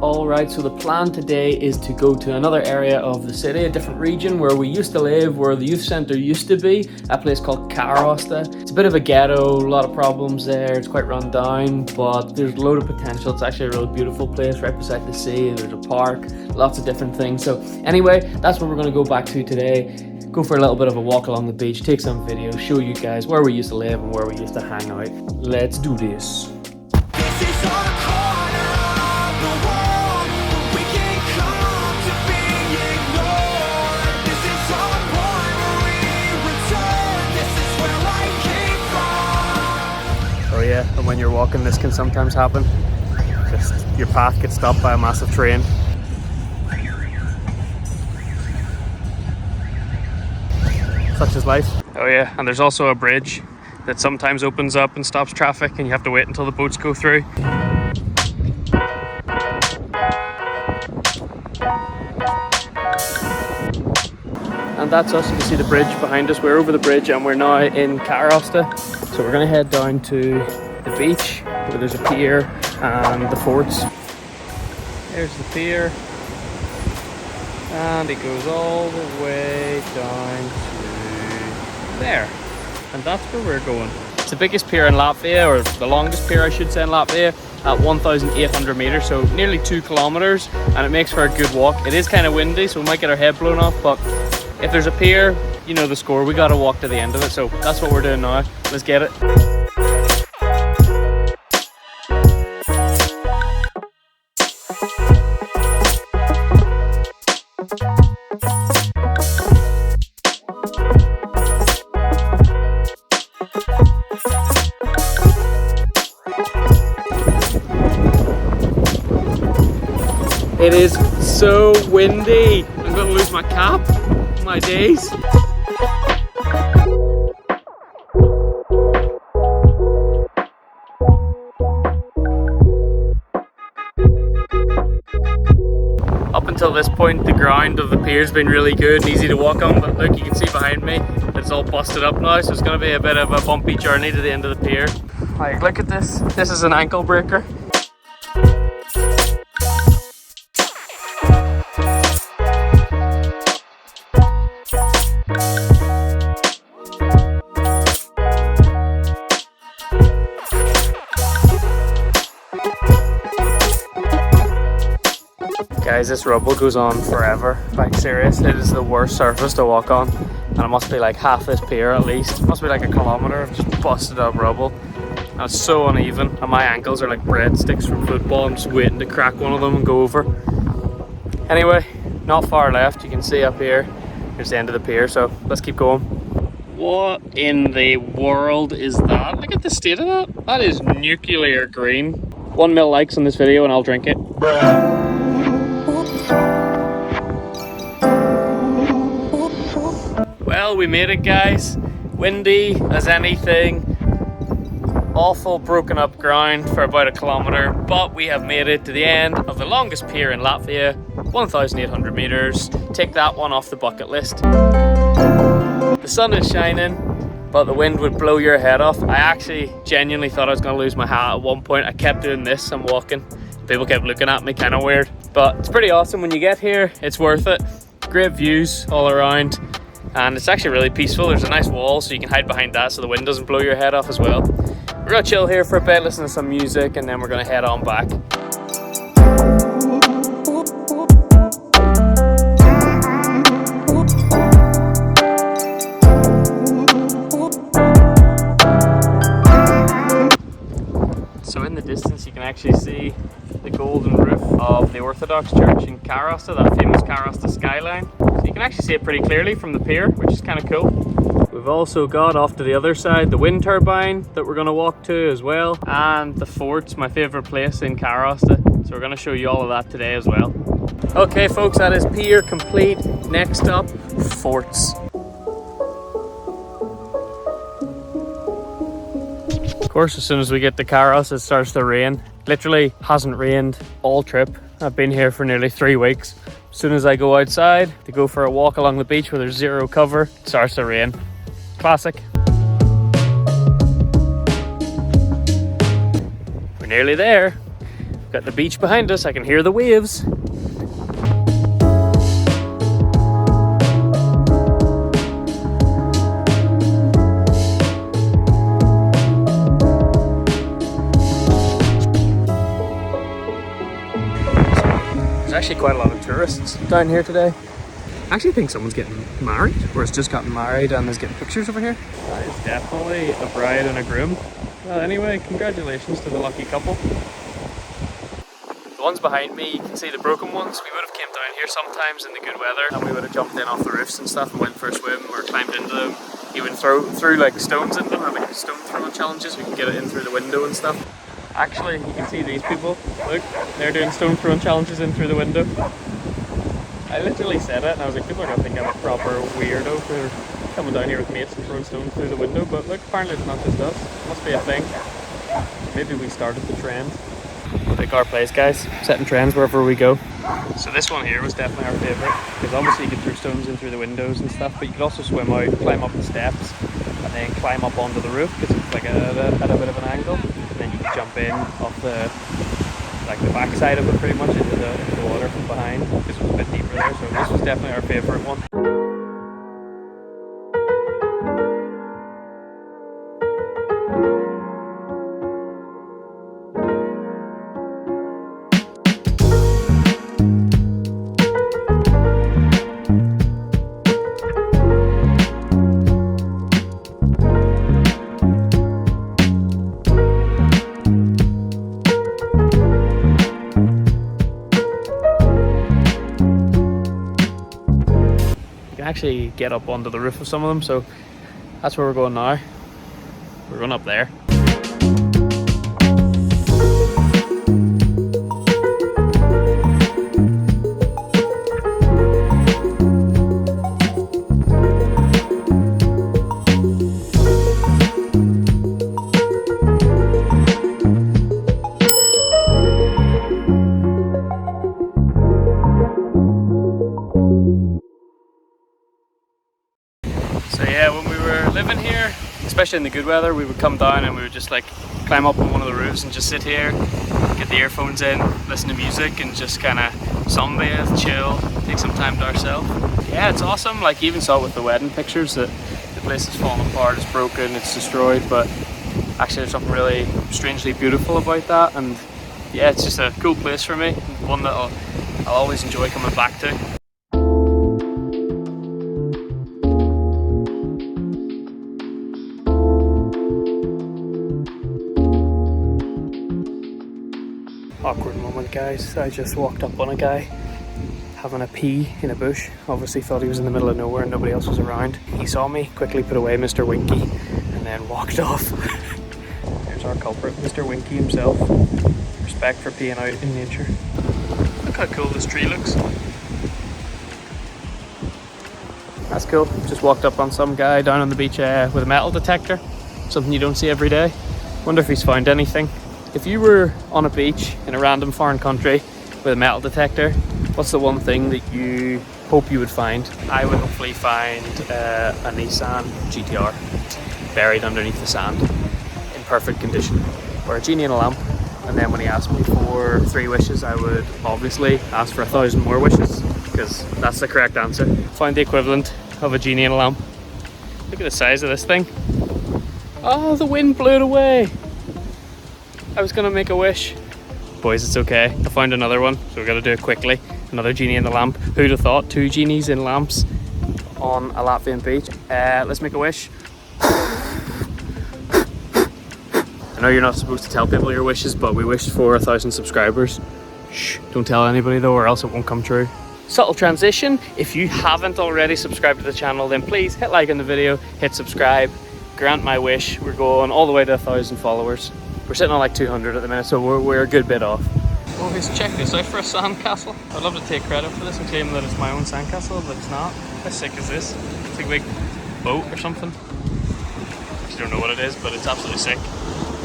Alright, so the plan today is to go to another area of the city, a different region where we used to live, where the youth centre used to be, a place called Karosta. It's a bit of a ghetto, a lot of problems there, it's quite run down, but there's a load of potential. It's actually a really beautiful place right beside the sea, there's a park, lots of different things. So anyway, that's where we're going to go back to today. Go for a little bit of a walk along the beach, take some videos, show you guys where we used to live and where we used to hang out. Let's do this. Oh yeah, and when you're walking, this can sometimes happen. Just your path gets stopped by a massive train. Such is life. Oh yeah, and there's also a bridge that sometimes opens up and stops traffic, and you have to wait until the boats go through. And that's us. You can see the bridge behind us. We're over the bridge and we're now in Karosta. So we're going to head down to the beach where there's a pier and the forts. There's the pier. And it goes all the way down to there. And that's where we're going. It's the biggest pier in Latvia, or the longest pier I should say in Latvia, at 1,800 meters, so nearly 2 kilometers, and it makes for a good walk. It is kind of windy, so we might get our head blown off, but if there's a pier, you know the score. We got to walk to the end of it, so that's what we're doing now. Let's get it. It is so windy. I'm going to lose my cap. My days. Up until this point, the ground of the pier's been really good and easy to walk on, but look, you can see behind me it's all busted up now, so it's going to be a bit of a bumpy journey to the end of the pier. Like, look at this. This is an ankle breaker. Guys, this rubble goes on forever. Like, serious, it is the worst surface to walk on. And it must be like half this pier at least. It must be like a kilometre of just busted up rubble. And it's so uneven. And my ankles are like breadsticks from football. I'm just waiting to crack one of them and go over. Anyway, not far left. You can see up here, here's the end of the pier. So let's keep going. What in the world is that? Look at the state of that. That is nuclear green. 1 mil likes on this video and I'll drink it. Well, we made it, guys. Windy as anything. Awful broken up ground for about a kilometre, but we have made it to the end of the longest pier in Latvia, 1,800 meters. Take that one off the bucket list. The sun is shining, but the wind would blow your head off. I actually genuinely thought I was going to lose my hat at one point. I kept doing this and walking. People kept looking at me, kind of weird. But it's pretty awesome when you get here. It's worth it. Great views all around. And it's actually really peaceful. There's a nice wall so you can hide behind that so the wind doesn't blow your head off as well. We're going to chill here for a bit, listen to some music, and then we're going to head on back. So in the distance you can actually see the golden roof of the Orthodox Church in Karosta, that famous Karosta skyline. So you can actually see it pretty clearly from the pier, which is kind of cool. We've also got off to the other side the wind turbine that we're going to walk to as well, and the forts, my favourite place in Karosta. So we're going to show you all of that today as well. Okay folks, that is pier complete. Next up, forts. Of course, as soon as we get to Karos, it starts to rain. Literally hasn't rained all trip. I've been here for nearly 3 weeks. As soon as I go outside to go for a walk along the beach where there's zero cover, it starts to rain. Classic. We're nearly there. Got the beach behind us, I can hear the waves. There's actually quite a lot of tourists down here today. I actually think someone's getting married, or has just gotten married and is getting pictures over here. That is definitely a bride and a groom. Well, anyway, congratulations to the lucky couple. The ones behind me, you can see the broken ones. We would have came down here sometimes in the good weather and we would have jumped in off the roofs and stuff and went for a swim or climbed into them. Even threw like stones into them, have like stone throwing challenges. We can get it in through the window and stuff. Actually, you can see these people. Look, they're doing stone throwing challenges in through the window. I literally said it and I was like, people are going to think I'm a proper weirdo for coming down here with mates and throwing stones through the window, but look, apparently it's not just us. It must be a thing. Maybe we started the trend. Like our place, guys, setting trends wherever we go. So this one here was definitely our favourite, because obviously you could throw stones in through the windows and stuff, but you could also swim out, climb up the steps, and then climb up onto the roof, because it's like at a bit of an angle, and then you can jump in off the back side of it pretty much into the water from behind, because it was a bit deeper there. So this was definitely our favourite one. Actually get up onto the roof of some of them, so that's where we're going now. We're going up there. So yeah, when we were living here, especially in the good weather, we would come down and we would just like climb up on one of the roofs and just sit here, get the earphones in, listen to music and just kind of sunbathe, chill, take some time to ourselves. Yeah, it's awesome. Like you even saw it with the wedding pictures that the place is falling apart, it's broken, it's destroyed, but actually there's something really strangely beautiful about that. And yeah, it's just a cool place for me, one that I'll always enjoy coming back to. Awkward moment, guys. I just walked up on a guy having a pee in a bush. Obviously thought he was in the middle of nowhere and nobody else was around. He saw me, quickly put away Mr. Winky and then walked off. Here's our culprit, Mr. Winky himself. Respect for peeing out in nature. Look how cool this tree looks. That's cool. Just walked up on some guy down on the beach with a metal detector. Something you don't see every day. Wonder if he's found anything. If you were on a beach in a random foreign country with a metal detector, what's the one thing that you hope you would find? I would hopefully find a Nissan GTR buried underneath the sand in perfect condition, or a genie in a lamp. And then when he asked me for 3 wishes, I would obviously ask for 1,000 more wishes, because that's the correct answer. Find the equivalent of a genie in a lamp. Look at the size of this thing. Oh, the wind blew it away. I was gonna make a wish. Boys, it's okay. I found another one, so we're gonna do it quickly. Another genie in the lamp. Who'd have thought? 2 genies in lamps on a Latvian beach. Let's make a wish. I know you're not supposed to tell people your wishes, but we wished for 1,000 subscribers. Shh, don't tell anybody though, or else it won't come true. Subtle transition. If you haven't already subscribed to the channel, then please hit like on the video, hit subscribe, grant my wish. We're going all the way to 1,000 followers. We're sitting on like 200 at the minute, so we're a good bit off. Well, let's check this out for a sandcastle. I'd love to take credit for this and claim that it's my own sandcastle, but it's not. How sick is this? It's like a big boat or something. Actually don't know what it is, but it's absolutely sick.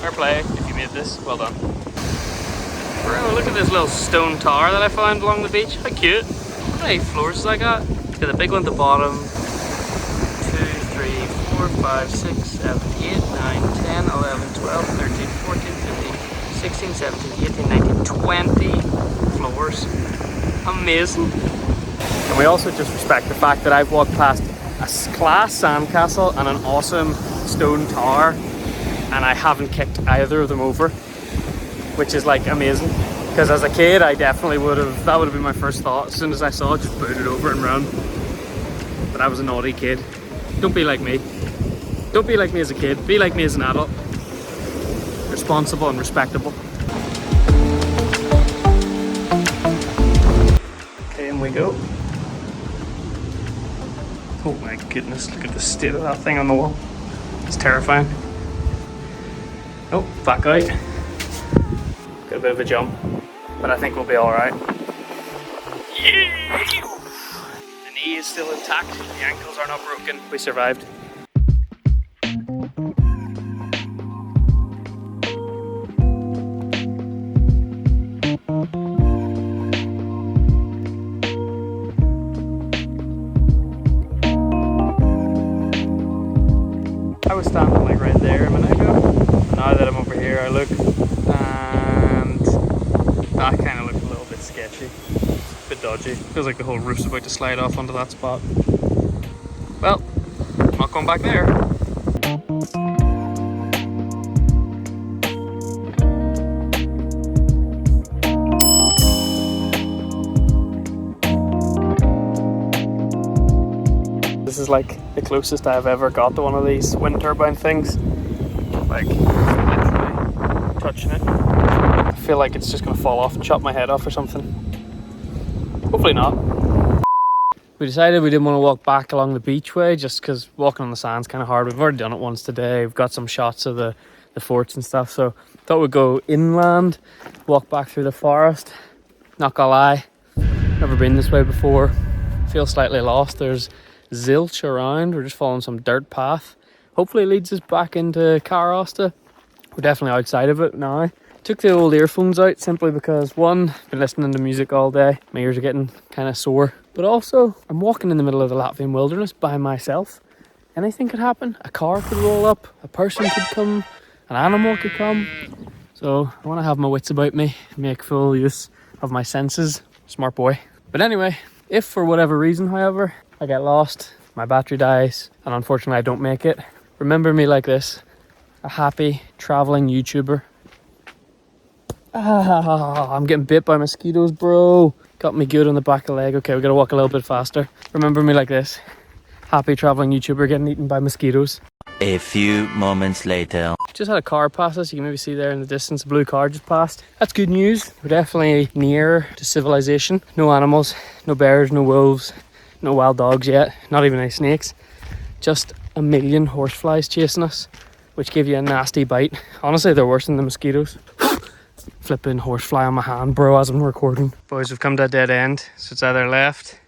Fair play if you made this. Well done. Bro, look at this little stone tower that I found along the beach. How cute. How many floors has I got? Got the big one at the bottom. 2, 3, 4, 5, 6, 7, 8, 9, 10, 11, 12, 13, 14, 15, 16, 17, 18, 19, 20 floors. Amazing. And we also just respect the fact that I've walked past a class sandcastle and an awesome stone tower, and I haven't kicked either of them over, which is like amazing. Because as a kid, I definitely would have, that would have been my first thought. As soon as I saw it, just boot it over and run. But I was a naughty kid. Don't be like me. Don't be like me as a kid. Be like me as an adult. Responsible and respectable. Okay, in we go. Oh my goodness, look at the state of that thing on the wall. It's terrifying. Oh, back out. Got a bit of a jump, but I think we'll be alright. Yeah! The knee is still intact, the ankles are not broken. We survived. I was standing like right there a minute ago. Now that I'm over here, I look, and that kind of looked a little bit sketchy, a bit dodgy. Feels like the whole roof's about to slide off onto that spot. Well, I'm not going back there. This is like the closest I've ever got to one of these wind turbine things. Like, literally touching it. I feel like it's just gonna fall off and chop my head off or something. Hopefully not. We decided we didn't want to walk back along the beachway just because walking on the sand's kind of hard. We've already done it once today. We've got some shots of the forts and stuff, so thought we'd go inland, walk back through the forest. Not gonna lie, never been this way before. Feel slightly lost. There's zilch around. We're just following some dirt path. Hopefully it leads us back into Karosta. We're definitely outside of it now. Took the old earphones out simply because, one, I've been listening to music all day. My ears are getting kind of sore. But also, I'm walking in the middle of the Latvian wilderness by myself. Anything could happen. A car could roll up, a person could come, an animal could come. So I want to have my wits about me, make full use of my senses. Smart boy. But anyway, if for whatever reason, however, I get lost, my battery dies, and unfortunately I don't make it, remember me like this: a happy traveling YouTuber. I'm getting bit by mosquitoes, bro. Got me good on the back of the leg. Okay, we gotta walk a little bit faster. Remember me like this: happy traveling YouTuber getting eaten by mosquitoes. A few moments later. Just had a car pass us. You can maybe see there in the distance, a blue car just passed. That's good news. We're definitely near to civilization. No animals, no bears, no wolves, no wild dogs yet, not even any snakes. Just a million horseflies chasing us, which give you a nasty bite. Honestly, they're worse than the mosquitoes. Flipping horsefly on my hand, bro, as I'm recording. Boys, we've come to a dead end, so it's either left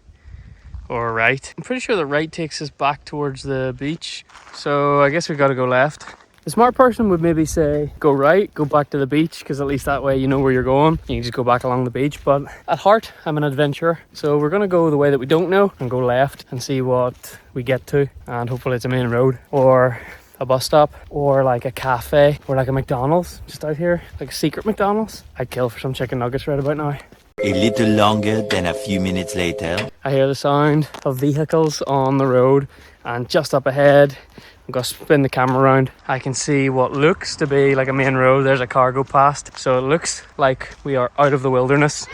or right. I'm pretty sure the right takes us back towards the beach, so I guess we've got to go left. The smart person would maybe say go right, go back to the beach, because at least that way you know where you're going. You can just go back along the beach. But at heart, I'm an adventurer, so we're going to go the way that we don't know and go left and see what we get to. And hopefully it's a main road or a bus stop or like a cafe or like a McDonald's just out here, like a secret McDonald's. I'd kill for some chicken nuggets right about now. A little longer than a few minutes later. I hear the sound of vehicles on the road, and just up ahead, I'm going to spin the camera around. I can see what looks to be like a main road. There's a car go past, so it looks like we are out of the wilderness.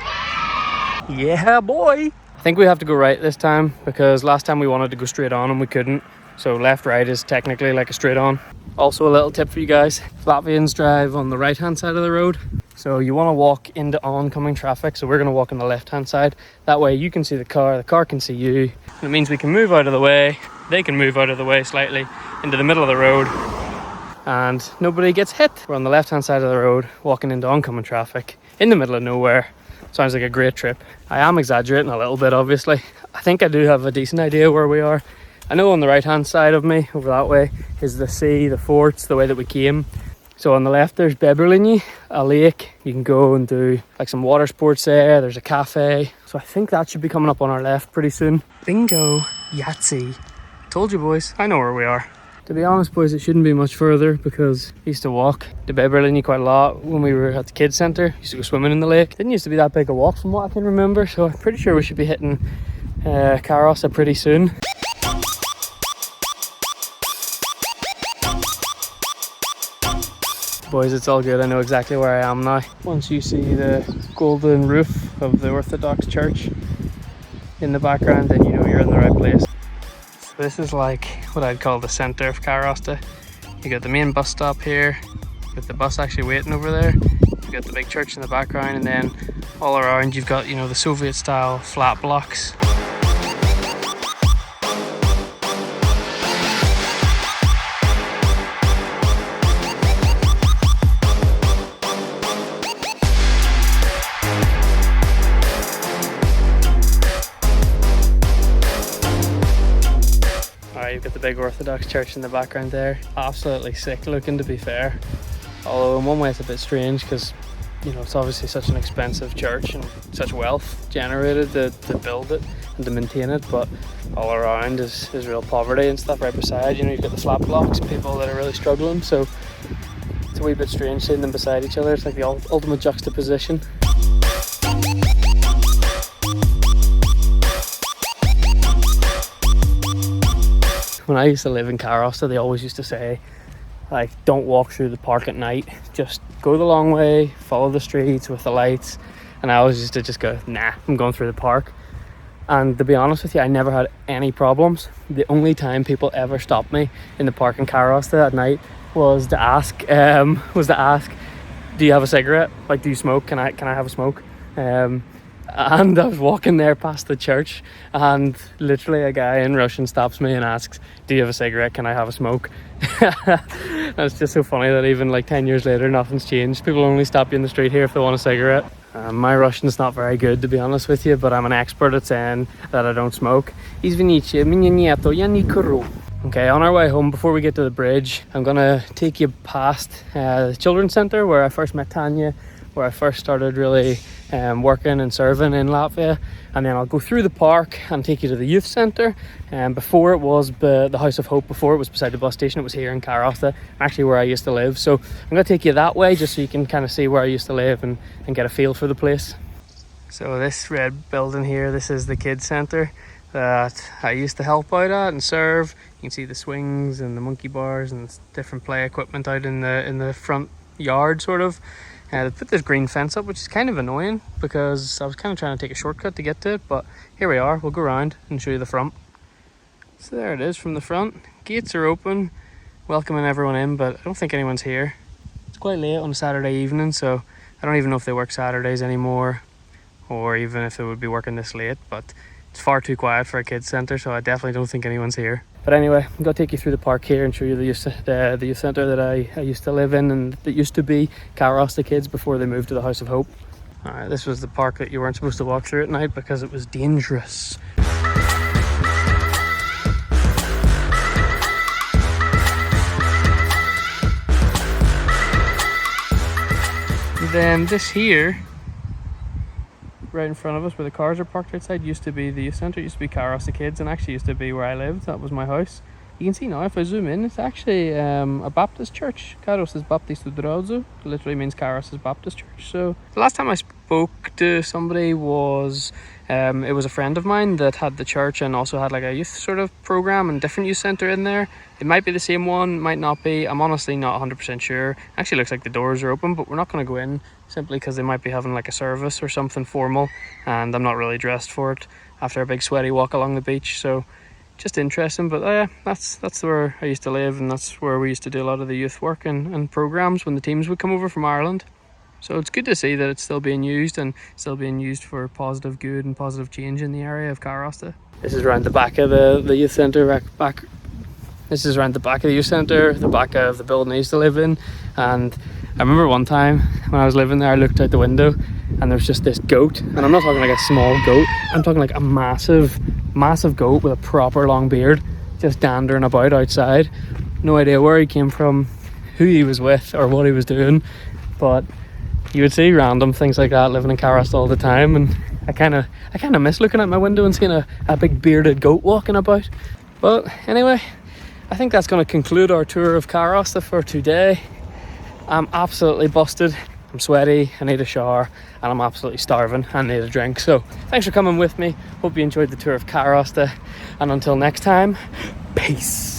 Yeah, boy! I think we have to go right this time, because last time we wanted to go straight on and we couldn't. So left, right is technically like a straight on. Also a little tip for you guys: Latvians drive on the right hand side of the road, so you want to walk into oncoming traffic. So we're going to walk on the left hand side. That way you can see the car can see you. And it means we can move out of the way, they can move out of the way slightly into the middle of the road, and nobody gets hit. We're on the left hand side of the road, walking into oncoming traffic in the middle of nowhere. Sounds like a great trip. I am exaggerating a little bit, obviously. I think I do have a decent idea where we are. I know on the right hand side of me, over that way, is the sea, the forts, the way that we came. So on the left there's Beberlinji, a lake. You can go and do like some water sports there. There's a cafe. So I think that should be coming up on our left pretty soon. Bingo, Yahtzee. Told you boys, I know where we are. To be honest, boys, it shouldn't be much further because I used to walk to Beberlin quite a lot when we were at the kids centre. Used to go swimming in the lake. Didn't used to be that big a walk from what I can remember, so I'm pretty sure we should be hitting Karosta pretty soon. Boys, it's all good. I know exactly where I am now. Once you see the golden roof of the Orthodox Church in the background, then you know you're in the right place. So this is like what I'd call the centre of Karosta. You got the main bus stop here, with the bus actually waiting over there. You've got the big church in the background, and then all around you've got, you know, the Soviet style flat blocks. You've got the big Orthodox church in the background there. Absolutely sick looking, to be fair. Although in one way it's a bit strange because, you know, it's obviously such an expensive church and such wealth generated to build it and to maintain it, but all around is real poverty and stuff right beside. You know, you've got the flat blocks, people that are really struggling, so it's a wee bit strange seeing them beside each other. It's like the ultimate juxtaposition. When I used to live in Karosta, they always used to say, like, don't walk through the park at night, just go the long way, follow the streets with the lights. And I always used to just go, nah, I'm going through the park. And to be honest with you, I never had any problems. The only time people ever stopped me in the park in Karosta at night was to ask, do you have a cigarette? Like, do you smoke? Can I have a smoke? And I was walking there past the church, and literally a guy in Russian stops me and asks, do you have a cigarette? Can I have a smoke? And it's just so funny that even like 10 years later, nothing's changed. People only stop you in the street here if they want a cigarette. My Russian's not very good, to be honest with you, but I'm an expert at saying that I don't smoke. Извините, меня нету, я не курю. Okay, on our way home, before we get to the bridge, I'm gonna take you past the children's centre where I first met Tanya, where I first started really working and serving in Latvia, and then I'll go through the park and take you to the youth centre. Before it was the House of Hope, before it was beside the bus station, it was here in Karosta, actually where I used to live. So I'm going to take you that way just so you can kind of see where I used to live and get a feel for the place. So this red building here, this is the kids centre that I used to help out at and serve. You can see the swings and the monkey bars and different play equipment out in the front yard sort of. They put this green fence up, which is kind of annoying because I was kind of trying to take a shortcut to get to it, but here we are. We'll go around and show you the front. So there it is from the front. Gates are open, welcoming everyone in, but I don't think anyone's here. It's quite late on a Saturday evening, so I don't even know if they work Saturdays anymore, or even if they would be working this late, but it's far too quiet for a kids centre, so I definitely don't think anyone's here. But anyway, I'm going to take you through the park here and show you the youth centre that I used to live in, and that used to be Karosta Kids before they moved to the House of Hope. Alright, this was the park that you weren't supposed to walk through at night because it was dangerous. And then this here, right in front of us where the cars are parked outside, used to be the youth centre. It used to be Karosta Kids, and actually used to be where I lived. That was my house. You can see now, if I zoom in, it's actually a Baptist church. Karosta's Baptist Udrozu. Literally means Karosta's Baptist church. So the last time I spoke to somebody was, it was a friend of mine that had the church and also had like a youth sort of program and different youth centre in there. It might be the same one, might not be. I'm honestly not 100% sure. Actually looks like the doors are open, but we're not going to go in simply because they might be having like a service or something formal, and I'm not really dressed for it after a big sweaty walk along the beach. So just interesting. But yeah, that's where I used to live, and that's where we used to do a lot of the youth work and programs when the teams would come over from Ireland. So it's good to see that it's still being used, and still being used for positive good and positive change in the area of Karosta. This is around the back of the youth centre. This is around the back of the youth centre, the back of the building I used to live in. And I remember one time when I was living there, I looked out the window and there was just this goat. And I'm not talking like a small goat, I'm talking like a massive goat with a proper long beard, just dandering about outside. No idea where he came from, who he was with, or what he was doing. But you would see random things like that living in Karosta all the time, and I kind of miss looking out my window and seeing a big bearded goat walking about. But anyway, I think that's going to conclude our tour of Karosta for today. I'm absolutely busted. I'm sweaty, I need a shower, and I'm absolutely starving and need a drink. So thanks for coming with me. Hope you enjoyed the tour of Karosta, and until next time, peace.